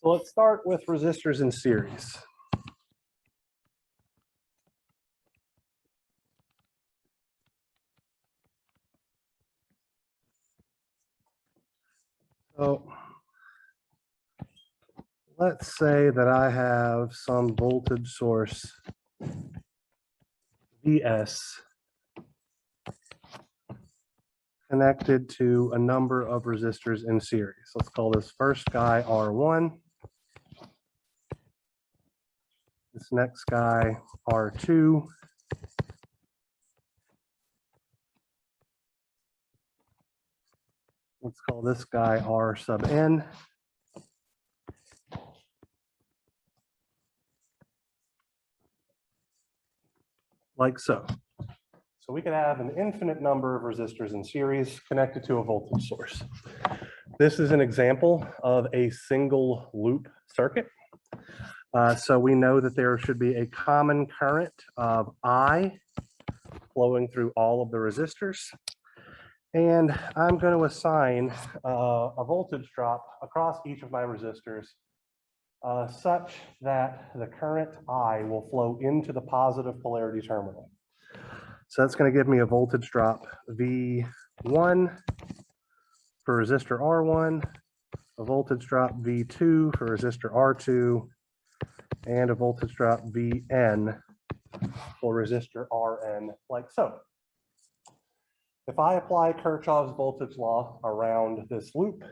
So let's start with resistors in series. So let's say that I have some voltage source Vs connected to a number of resistors in series. Let's call this first guy R1. This next guy R2. Let's call this guy R sub n. Like so. So we could have an infinite number of resistors in series connected to a voltage source. This is an example of a single loop circuit. So we know that there should be a common current of I flowing through all of the resistors. And I'm going to assign a voltage drop across each of my resistors such that the current I will flow into the positive polarity terminal. So that's going to give me a voltage drop V1 for resistor R1, a voltage drop V2 for resistor R2, and a voltage drop Vn for resistor Rn, like so. If I apply Kirchhoff's voltage law around this loop,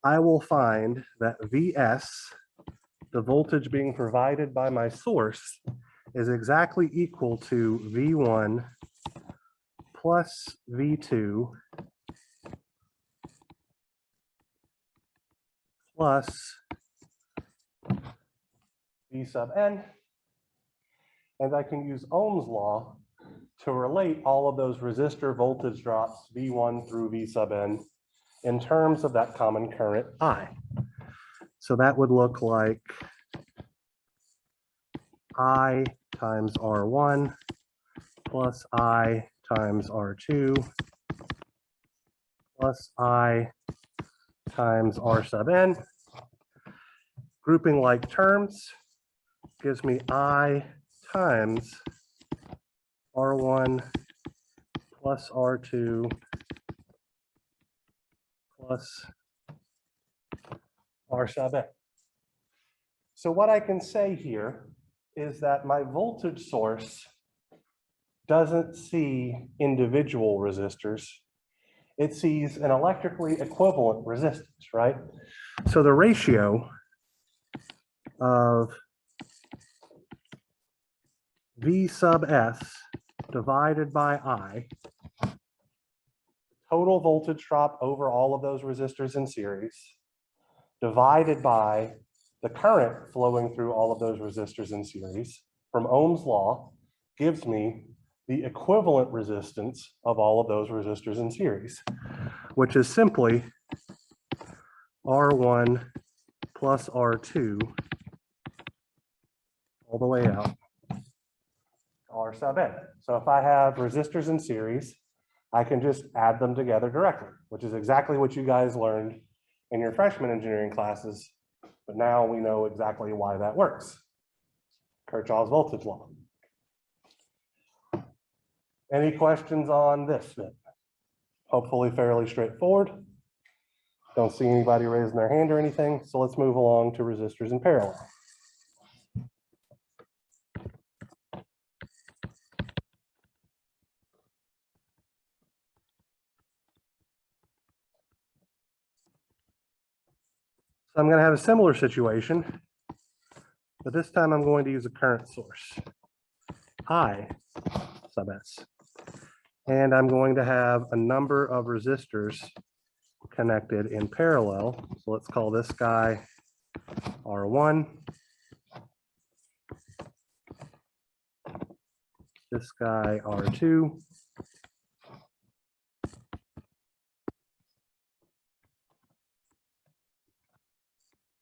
I will find that Vs, the voltage being provided by my source, is exactly equal to V1 plus V2 plus V sub n. And I can use Ohm's law to relate all of those resistor voltage drops V1 through V sub n in terms of that common current I. So that would look like I times R1 plus I times R2 plus I times R sub n. Grouping like terms gives me I times R1 plus R2 plus R sub n. So what I can say here is that my voltage source doesn't see individual resistors. It sees an electrically equivalent resistance, right? So the ratio of V sub S divided by I, total voltage drop over all of those resistors in series, divided by the current flowing through all of those resistors in series from Ohm's law, gives me the equivalent resistance of all of those resistors in series, which is simply R1 plus R2 all the way out R sub n. So if I have resistors in series, I can just add them together directly, which is exactly what you guys learned in your freshman engineering classes. But now we know exactly why that works. Kirchhoff's voltage law. Any questions on this bit? Hopefully fairly straightforward. Don't see anybody raising their hand or anything. So let's move along to resistors in parallel. So I'm going to have a similar situation, but this time I'm going to use a current source, I sub S. And I'm going to have a number of resistors connected in parallel. So let's call this guy R1. This guy R2.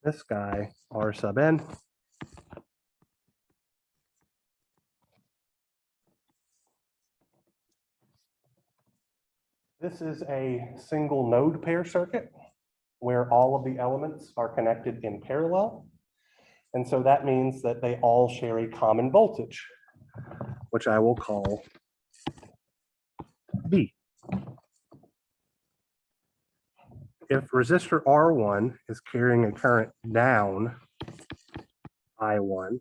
This guy R sub n. This is a single node pair circuit. where all of the elements are connected in parallel. And so that means that they all share a common voltage, which I will call V. If resistor R1 is carrying a current down I1,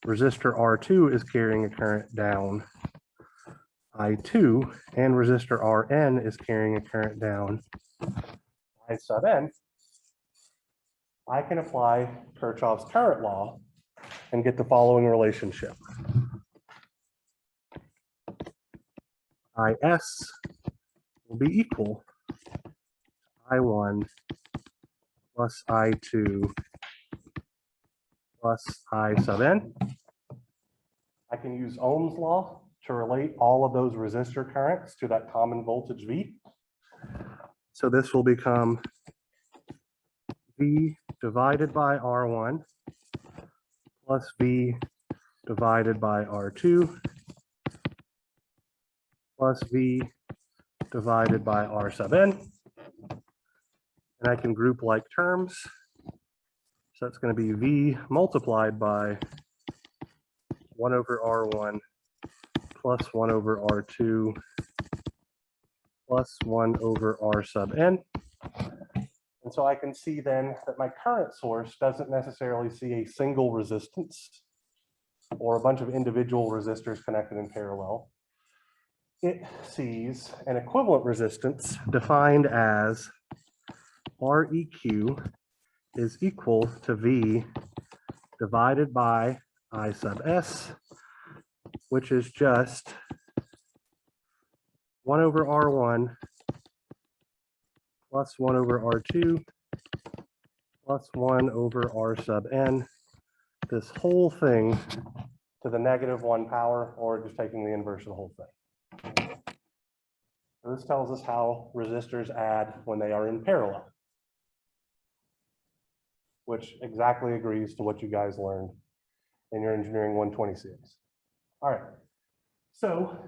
resistor R2 is carrying a current down I2, and resistor Rn is carrying a current down I sub n, I can apply Kirchhoff's current law and get the following relationship. IS will be equal to I1 plus I2 plus I sub n. I can use Ohm's law to relate all of those resistor currents to that common voltage V. So this will become V divided by R1 plus V divided by R2 plus V divided by R sub n. And I can group like terms. So that's going to be V multiplied by 1 over R1 plus 1 over R2 plus 1 over R sub n. And so I can see then that my current source doesn't necessarily see a single resistance or a bunch of individual resistors connected in parallel. It sees an equivalent resistance defined as Req is equal to V divided by I sub S, which is just 1 over R1 plus 1 over R2 plus 1 over R sub n, this whole thing to the -1 power, or just taking the inverse of the whole thing. So this tells us how resistors add when they are in parallel, which exactly agrees to what you guys learned in your Engineering 126. All right. So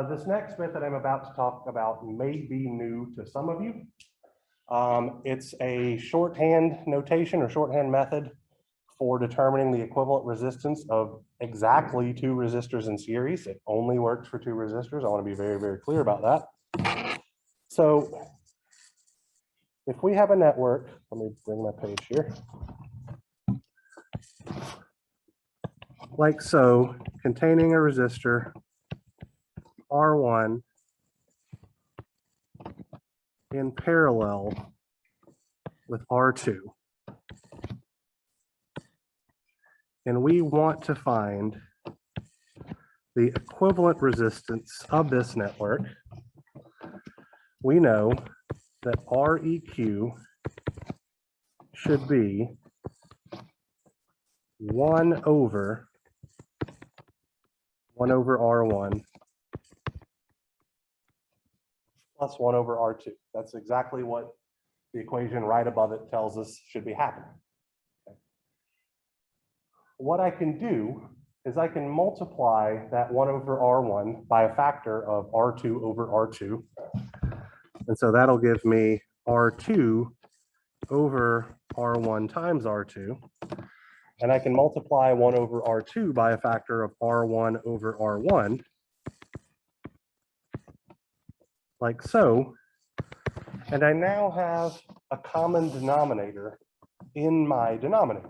this next bit that I'm about to talk about may be new to some of you. It's a shorthand notation or shorthand method for determining the equivalent resistance of exactly 2 resistors in series. It only works for 2 resistors. I want to be very, very clear about that. So if we have a network, let me bring my page here. Like so, containing a resistor R1 in parallel with R2. And we want to find the equivalent resistance of this network. We know that Req should be 1 over R1 plus 1 over R2. That's exactly what the equation right above it tells us should be happening. Okay. What I can do is I can multiply that 1 over R1 by a factor of R2 over R2. And so that'll give me R2 over R1 times R2. And I can multiply 1 over R2 by a factor of R1 over R1, like so. And I now have a common denominator in my denominator,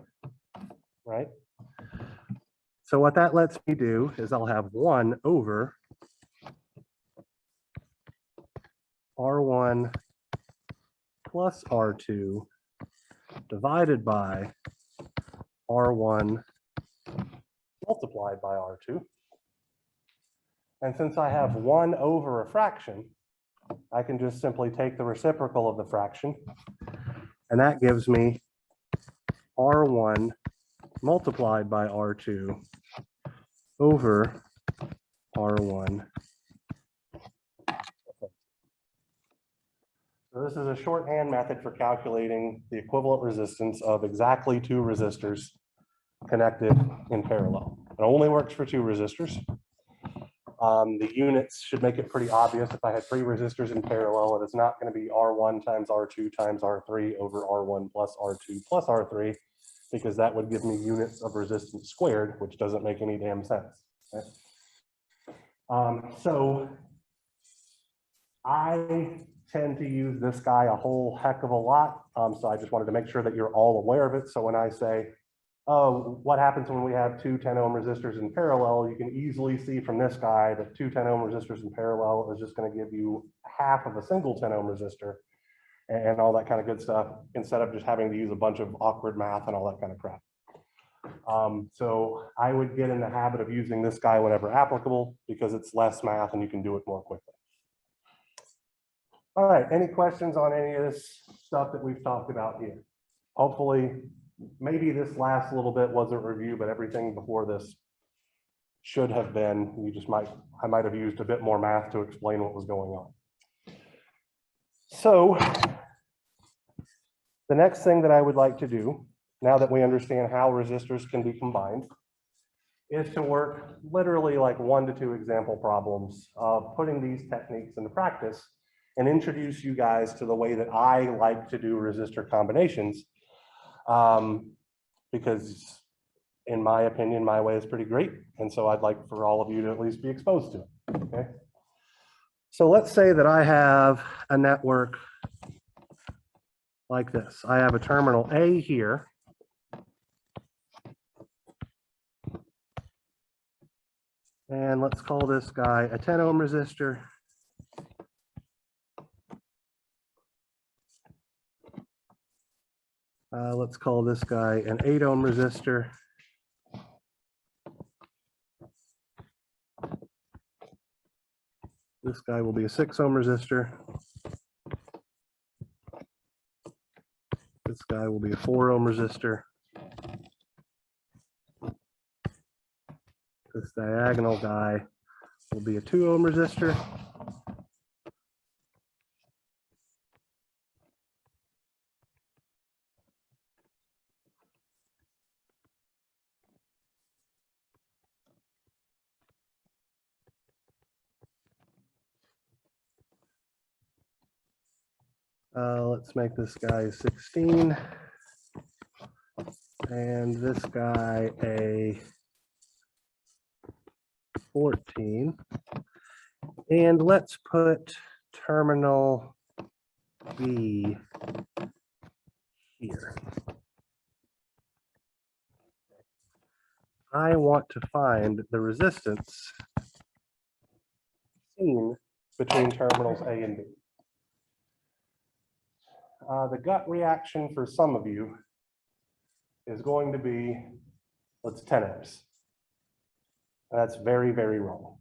right? So what that lets me do is I'll have 1 over R1 plus R2 divided by R1 multiplied by R2. And since I have 1 over a fraction, I can just simply take the reciprocal of the fraction, and that gives me R1 multiplied by R2 over R1. So this is a shorthand method for calculating the equivalent resistance of exactly 2 resistors connected in parallel. It only works for 2 resistors. The units should make it pretty obvious. If I had 3 resistors in parallel, it is not going to be R1 times R2 times R3 over R1 plus R2 plus R3, because that would give me units of resistance squared, which doesn't make any damn sense. Okay? So I tend to use this guy a whole heck of a lot. So I just wanted to make sure that you're all aware of it. So when I say, oh, what happens when we have 2 10 ohm resistors in parallel, you can easily see from this guy that 2 10 ohm resistors in parallel is just going to give you half of a single 10 ohm resistor and all that kind of good stuff, instead of just having to use a bunch of awkward math and all that kind of crap. So I would get in the habit of using this guy whenever applicable, because it's less math and you can do it more quickly. All right, any questions on any of this stuff that we've talked about here? Hopefully, maybe this last little bit wasn't a review, but everything before this should have been. I might have used a bit more math to explain what was going on. So the next thing that I would like to do, now that we understand how resistors can be combined, is to work literally like 1 to 2 example problems of putting these techniques into practice and introduce you guys to the way that I like to do resistor combinations. Because in my opinion, my way is pretty great. And so I'd like for all of you to at least be exposed to it, okay? So let's say that I have a network like this. I have a terminal A here. And let's call this guy a 10 ohm resistor. Let's call this guy an 8 ohm resistor. This guy will be a 6 ohm resistor. This guy will be a 4 ohm resistor. This diagonal guy will be a 2 ohm resistor. Let's make this guy 16. And this guy a 14. And let's put terminal B here. I want to find the resistance seen between terminals A and B. The gut reaction for some of you is going to be, let's 10 ohms. That's very, very wrong.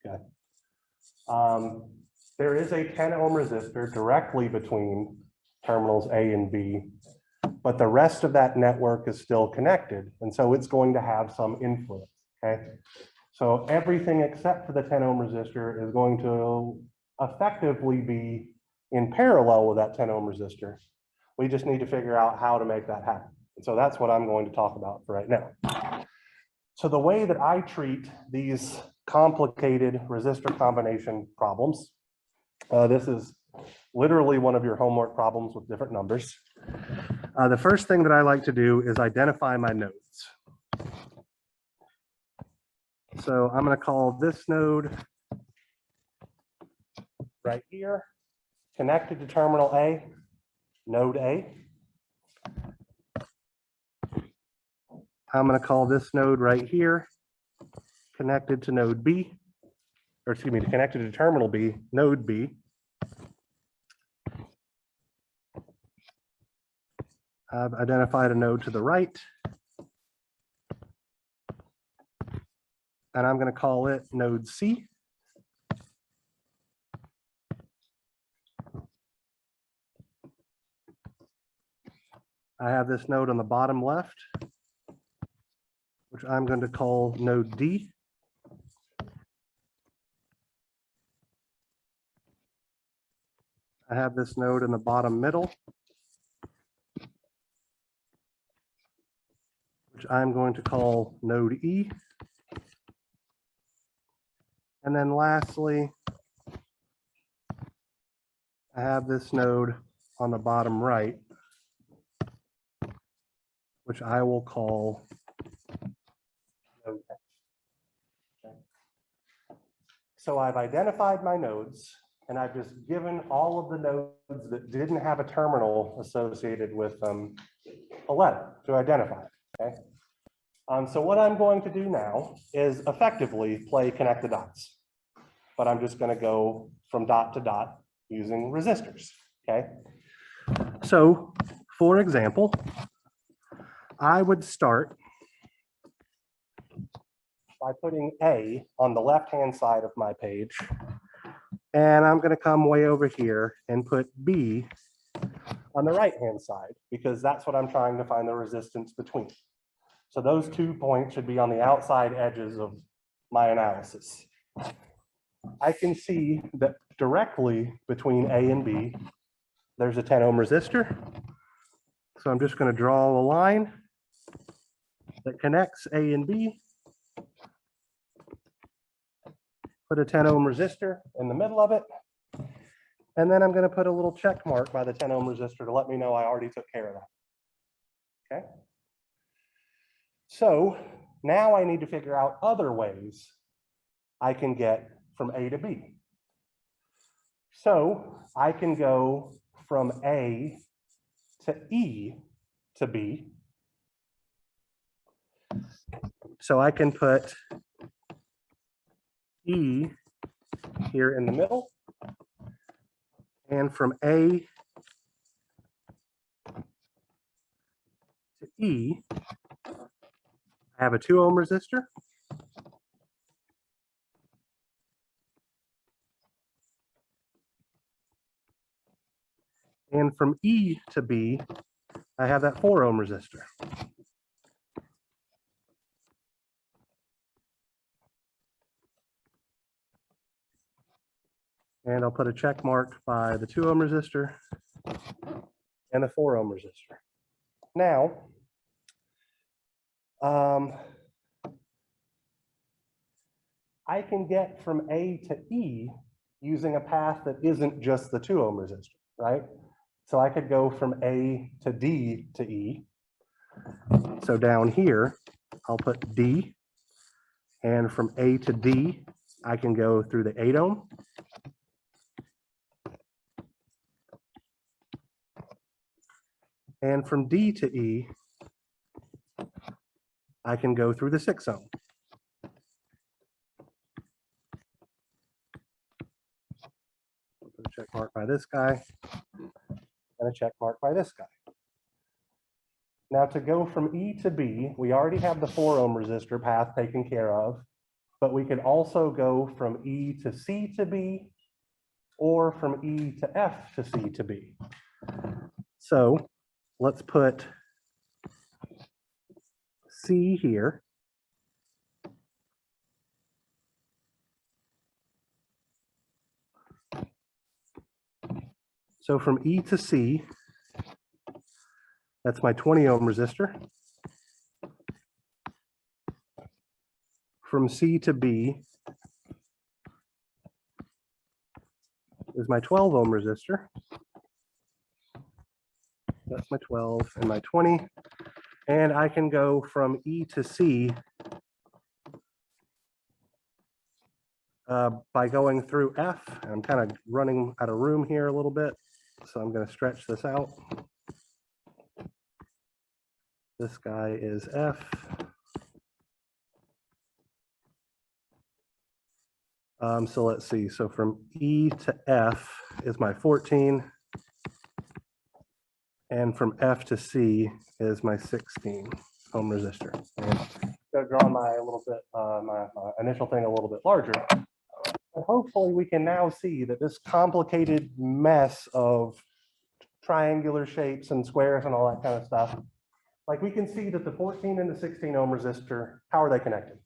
Okay. There is a 10 ohm resistor directly between terminals A and B, but the rest of that network is still connected, and so it's going to have some influence, okay? So everything except for the 10 ohm resistor is going to effectively be in parallel with that 10 ohm resistor. We just need to figure out how to make that happen. And so that's what I'm going to talk about for right now. So the way that I treat these complicated resistor combination problems, this is literally one of your homework problems with different numbers. The first thing that I like to do is identify my nodes. So I'm going to call this node right here, connected to terminal A, node A. I'm going to call this node right here, connected to node B, or excuse me, connected to terminal B, node B. I've identified a node to the right, and I'm going to call it node C. I have this node on the bottom left, which I'm going to call node D. I have this node in the bottom middle, which I'm going to call node E. And then lastly, I have this node on the bottom right, which I will call node F. Okay. So I've identified my nodes, and I've just given all of the nodes that didn't have a terminal associated with them a letter to identify it. Okay. So what I'm going to do now is effectively play connect the dots, but I'm just going to go from dot to dot using resistors. Okay. So for example, I would start by putting A on the left-hand side of my page, and I'm going to come way over here and put B on the right-hand side, because that's what I'm trying to find the resistance between. So those 2 points should be on the outside edges of my analysis. I can see that directly between A and B, there's a 10 ohm resistor. So I'm just going to draw a line that connects A and B, put a 10 ohm resistor in the middle of it, and then I'm going to put a little check mark by the 10 ohm resistor to let me know I already took care of that. Okay. So now I need to figure out other ways I can get from A to B. So I can go from A to E to B. So I can put E here in the middle, and from A to E, I have a 2 ohm resistor. And from E to B, I have that 4 ohm resistor. And I'll put a check mark by the 2 ohm resistor and the 4 ohm resistor. Now, I can get from A to E using a path that isn't just the 2 ohm resistor, right? So I could go from A to D to E. So down here, I'll put D, and from A to D, I can go through the 8 ohm. And from D to E, I can go through the 6 ohm. Put a check mark by this guy, and a check mark by this guy. Now to go from E to B, we already have the 4 ohm resistor path taken care of, but we could also go from E to C to B, or from E to F to C to B. So let's put C here. So from E to C, that's my 20 ohm resistor. From C to B is my 12 ohm resistor. That's my 12 and my 20. And I can go from E to C by going through F. I'm kind of running out of room here a little bit, so I'm going to stretch this out. This guy is F. So let's see. So from E to F is my 14. And from F to C is my 16 ohm resistor. And I'm drawing my my initial thing a little bit larger. And hopefully we can now see that this complicated mess of triangular shapes and squares and all that kind of stuff, like we can see that the 14 and the 16 ohm resistor, how are they connected?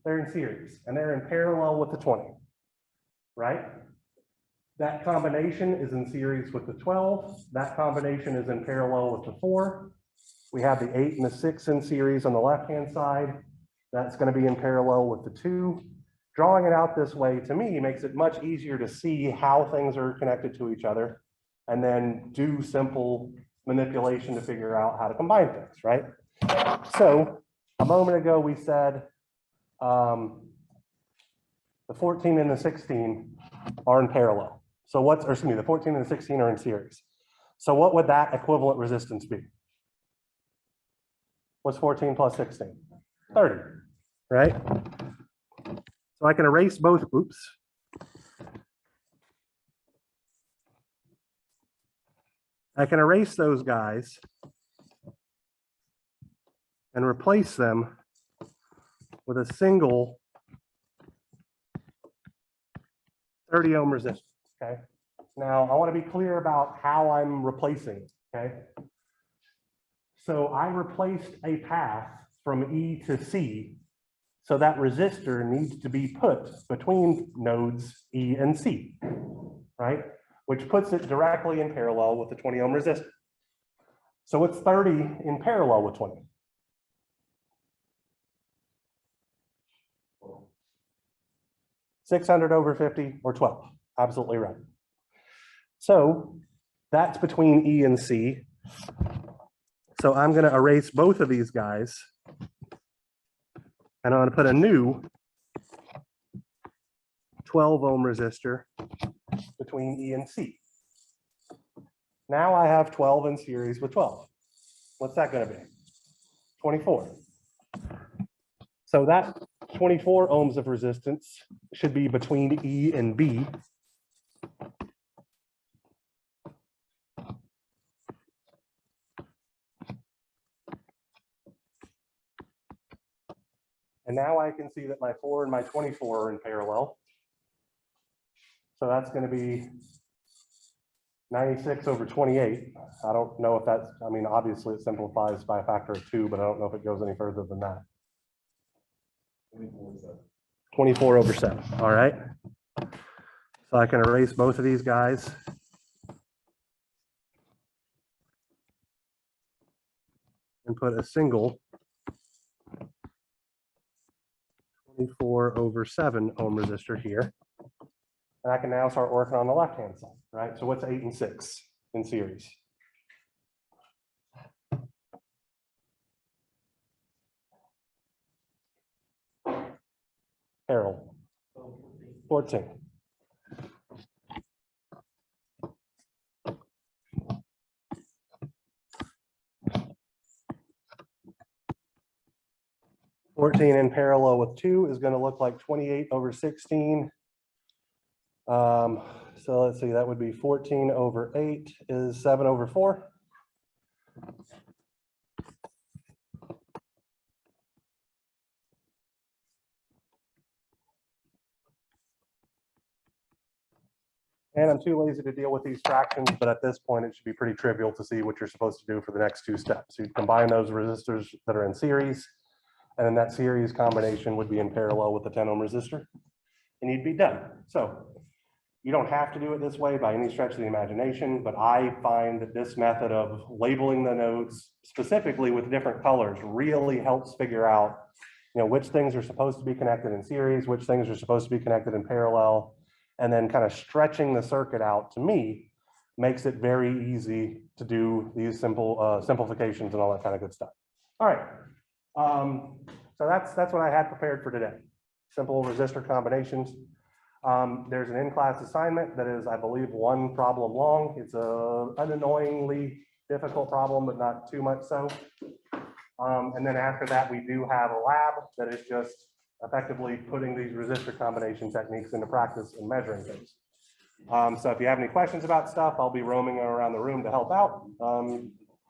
They're in series, and they're in parallel with the 20, right? That combination is in series with the 12. That combination is in parallel with the 4. We have the 8 and the 6 in series on the left-hand side. That's going to be in parallel with the 2. drawing it out this way to me makes it much easier to see how things are connected to each other and then do simple manipulation to figure out how to combine things, right? So a moment ago, we said the 14 and the 16 are in parallel. So what's, or excuse me, the 14 and the 16 are in series. So what would that equivalent resistance be? What's 14 plus 16? 30, right? So I can erase both, oops. I can erase those guys and replace them with a single 30 ohm resistor, okay? Now, I want to be clear about how I'm replacing it, okay? So I replaced a path from E to C, so that resistor needs to be put between nodes E and C, right? Which puts it directly in parallel with the 20 ohm resistor. So what's 30 in parallel with 20? 600 over 50 or 12, absolutely right. So that's between E and C. So I'm going to erase both of these guys. And I'm going to put a new 12 ohm resistor between E and C. Now I have 12 in series with 12. What's that going to be? 24. So that 24 ohms of resistance should be between E and B. And now I can see that my 4 and my 24 are in parallel. So that's going to be 96 over 28. I don't know if that's, I mean, obviously it simplifies by a factor of 2, but I don't know if it goes any further than that. 24 over 7. All right. So I can erase both of these guys. And put a single 24 over 7 ohm resistor here. And I can now start working on the left-hand side, right? So what's 8 and 6 in series? Harold. 14. In parallel with 2 is going to look like 28 over 16. So let's see, that would be 14 over 8 is 7 over 4. And I'm too lazy to deal with these fractions, but at this point, it should be pretty trivial to see what you're supposed to do for the next 2 steps. You combine those resistors that are in series, and then that series combination would be in parallel with the 10 ohm resistor, and you'd be done. So you don't have to do it this way by any stretch of the imagination, but I find that this method of labeling the nodes specifically with different colors really helps figure out, you know, which things are supposed to be connected in series, which things are supposed to be connected in parallel, and then kind of stretching the circuit out, to me, makes it very easy to do these simple simplifications and all that kind of good stuff. All right, so that's what I had prepared for today. Simple resistor combinations. There's an in-class assignment that is, I believe, 1 problem long. It's an annoyingly difficult problem, but not too much so. And then after that, we do have a lab that is just effectively putting these resistor combination techniques into practice and measuring things. So if you have any questions about stuff, I'll be roaming around the room to help out.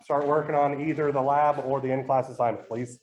Start working on either the lab or the in-class assignment, please.